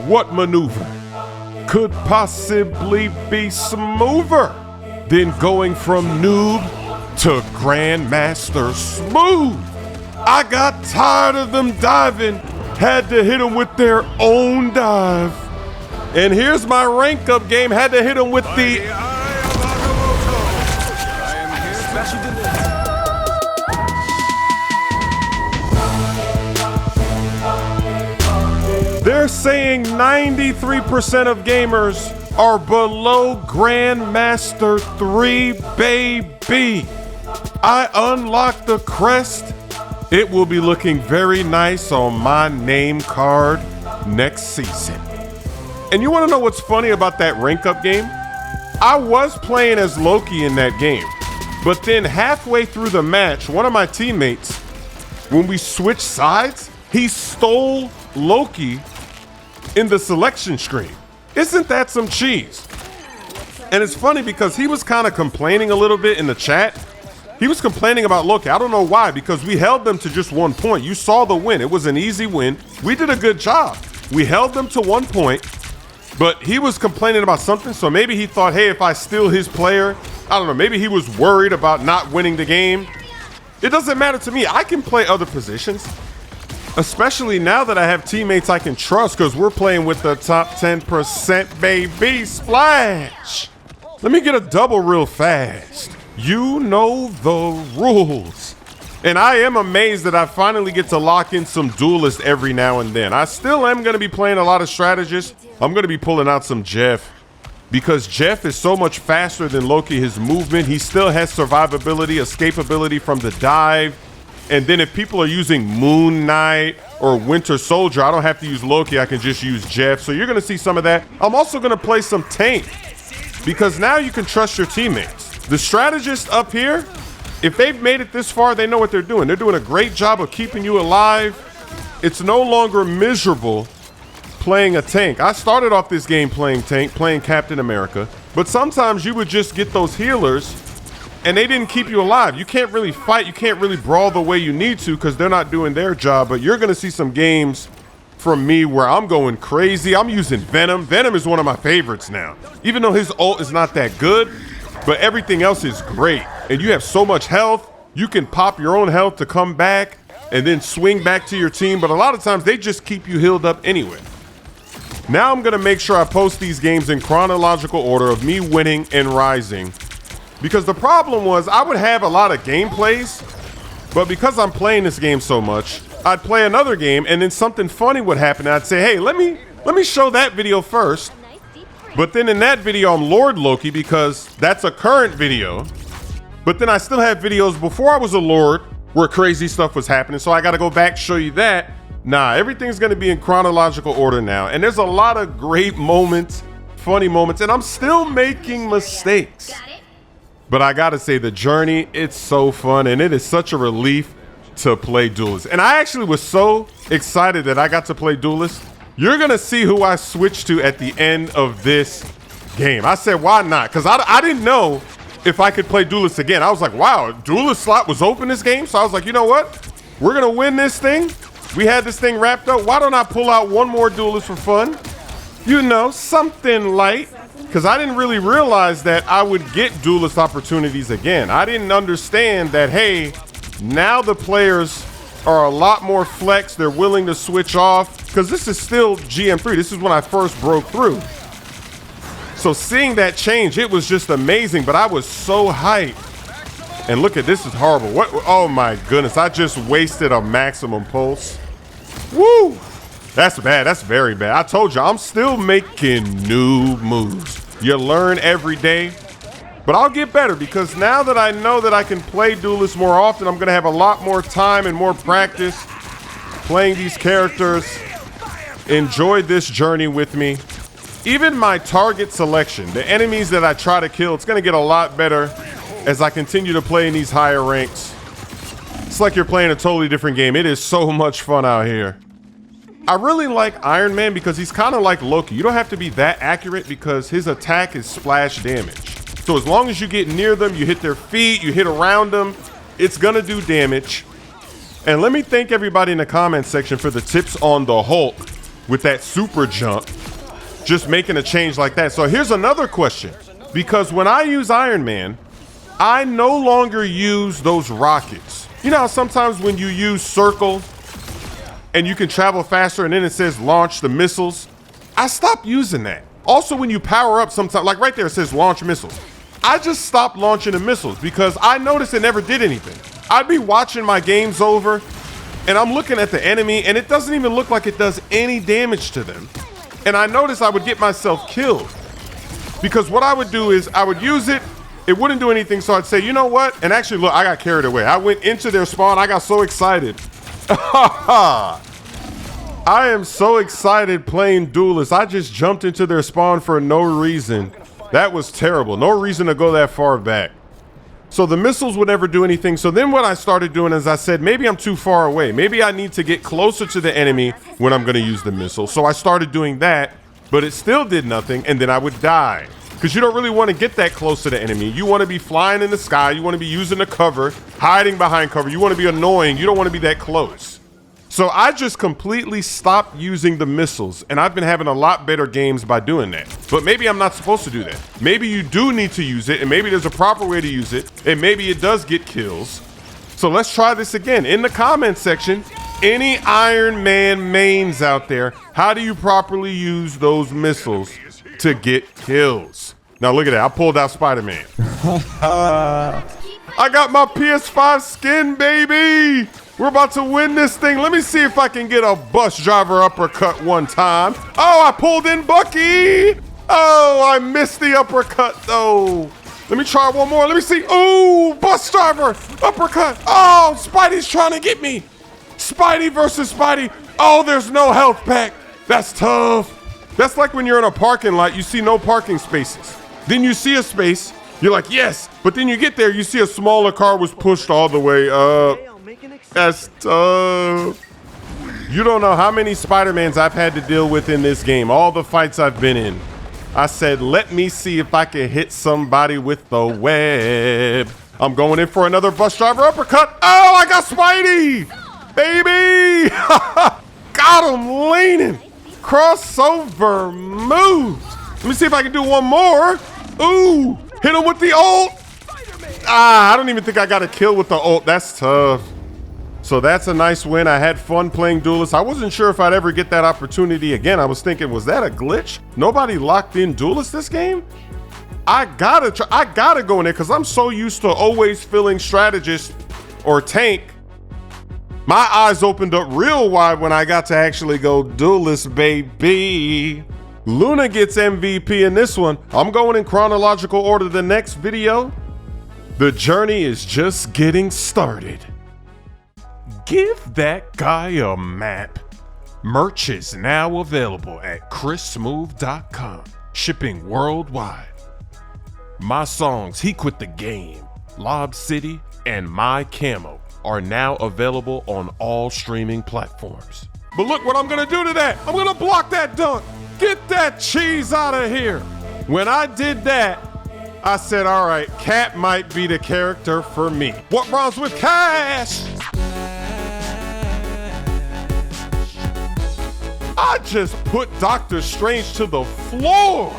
What maneuver could possibly be smoother than going from Noob to Grandmaster Smoove? I got tired of them diving, had to hit them with their own dive. And here's my rank up game, had to hit them with the They're saying 93% of gamers are below Grandmaster 3, baby. I unlocked the crest. It will be looking very nice on my name card next season. And you want to know what's funny about that rank up game? I was playing as Loki in that game, but then halfway through the match, one of my teammates, when we switched sides, he stole Loki in the selection screen. Isn't that some cheese? And it's funny because he was kind of complaining a little bit in the chat. He was complaining about Loki. I don't know why, because we held them to just 1 point. You saw the win. It was an easy win. We did a good job. We held them to 1 point, but he was complaining about something. So maybe he thought, hey, if I steal his player, I don't know, maybe he was worried about not winning the game. It doesn't matter to me. I can play other positions, especially now that I have teammates I can trust, because we're playing with the top 10%, baby. Splash. Let me get a double real fast. You know the rules. And I am amazed that I finally get to lock in some duelist every now and then. I still am going to be playing a lot of strategists. I'm going to be pulling out some Jeff, because Jeff is so much faster than Loki. His movement, he still has survivability, escapability from the dive. And then if people are using Moon Knight or Winter Soldier, I don't have to use Loki. I can just use Jeff. So you're going to see some of that. I'm also going to play some tank, because now you can trust your teammates. The strategists up here, if they've made it this far, they know what they're doing. They're doing a great job of keeping you alive. It's no longer miserable playing a tank. I started off this game playing tank, playing Captain America, but sometimes you would just get those healers and they didn't keep you alive. You can't really fight. You can't really brawl the way you need to because they're not doing their job. But you're going to see some games from me where I'm going crazy. I'm using Venom. Venom is one of my favorites now. Even though his ult is not that good, but everything else is great. And you have so much health. You can pop your own health to come back and then swing back to your team. But a lot of times they just keep you healed up anyway. Now I'm going to make sure I post these games in chronological order of me winning and rising. Because the problem was I would have a lot of gameplays, but because I'm playing this game so much, I'd play another game and then something funny would happen. And I'd say, hey, let me show that video first. But then in that video, I'm Lord Loki because that's a current video. But then I still have videos before I was a Lord where crazy stuff was happening. So I got to go back, show you that. Nah, everything's going to be in chronological order now. And there's a lot of great moments, funny moments, and I'm still making mistakes. But I gotta say, the journey, it's so fun, and it is such a relief to play Duelist. And I actually was so excited that I got to play Duelist. You're gonna see who I switched to at the end of this game. I said, why not? Because I didn't know if I could play Duelist again. I was like, wow, Duelist slot was open this game? So I was like, you know what? We're gonna win this thing. We had this thing wrapped up. Why don't I pull out one more Duelist for fun? You know, something light. Because I didn't really realize that I would get duelist opportunities again. I didn't understand that, hey, now the players are a lot more flex. They're willing to switch off. Because this is still GM3. This is when I first broke through. So seeing that change, it was just amazing. But I was so hyped. And look at this, is horrible. What? Oh my goodness. I just wasted a maximum pulse. Woo! That's bad. That's very bad. I told you, I'm still making new moves. You learn every day, but I'll get better because now that I know that I can play Duelist more often, I'm going to have a lot more time and more practice playing these characters. Enjoy this journey with me. Even my target selection, the enemies that I try to kill, it's going to get a lot better as I continue to play in these higher ranks. It's like you're playing a totally different game. It is so much fun out here. I really like Iron Man because he's kind of like Loki. You don't have to be that accurate because his attack is splash damage. So as long as you get near them, you hit their feet, you hit around them, it's gonna do damage. And let me thank everybody in the comment section for the tips on the Hulk. with that super jump, just making a change like that. So here's another question, because when I use Iron Man, I no longer use those rockets. You know how sometimes when you use circle and you can travel faster and then it says launch the missiles? I stopped using that. Also, when you power up sometimes, like right there it says launch missiles. I just stopped launching the missiles because I noticed it never did anything. I'd be watching my games over and I'm looking at the enemy and it doesn't even look like it does any damage to them. And I noticed I would get myself killed because what I would do is I would use it, it wouldn't do anything. So I'd say, you know what? And actually, look, I got carried away. I went into their spawn. I got so excited. I am so excited playing duelist. I just jumped into their spawn for no reason. That was terrible. No reason to go that far back. So the missiles would never do anything. So then what I started doing is I said, maybe I'm too far away. Maybe I need to get closer to the enemy when I'm going to use the missile. So I started doing that, but it still did nothing. And then I would die because you don't really want to get that close to the enemy. You want to be flying in the sky. You want to be using the cover, hiding behind cover. You want to be annoying. You don't want to be that close. So I just completely stopped using the missiles, and I've been having a lot better games by doing that. But maybe I'm not supposed to do that. Maybe you do need to use it, and maybe there's a proper way to use it, and maybe it does get kills. So let's try this again. In the comment section, any Iron Man mains out there, how do you properly use those missiles to get kills? Now look at that, I pulled out Spider-Man. I got my PS5 skin, baby. We're about to win this thing. Let me see if I can get a bus driver uppercut one time. Oh, I pulled in Bucky. Oh, I missed the uppercut though. Let me try one more. Let me see. Oh, bus driver uppercut. Oh, Spidey's trying to get me. Spidey versus Spidey. Oh, there's no health pack. That's tough. That's like when you're in a parking lot, you see no parking spaces. Then you see a space, you're like, yes. But then you get there, you see a smaller car was pushed all the way up. That's tough. You don't know how many Spider-Mans I've had to deal with in this game. All the fights I've been in. I said, let me see if I can hit somebody with the web. I'm going in for another bus driver uppercut. Oh, I got Spidey. Baby. Got him leaning. Crossover moves. Let me see if I can do one more. Ooh, hit him with the ult. Ah, I don't even think I got a kill with the ult. That's tough. So that's a nice win. I had fun playing duelist. I wasn't sure if I'd ever get that opportunity again. I was thinking, was that a glitch? Nobody locked in duelist this game? I gotta go in there because I'm so used to always feeling strategist or tank. My eyes opened up real wide when I got to actually go duelist, baby. Luna gets MVP in this one. I'm going in chronological order the next video. The journey is just getting started. Give that guy a map. Merch is now available at chrissmoove.com, shipping worldwide. My songs, He Quit the Game, Lob City, and My Camo are now available on all streaming platforms. But look what I'm gonna do to that. I'm gonna block that dunk. Get that cheese out of here. When I did that, I said, all right, Cat might be the character for me. What rhymes with cash? I just put Doctor Strange to the floor.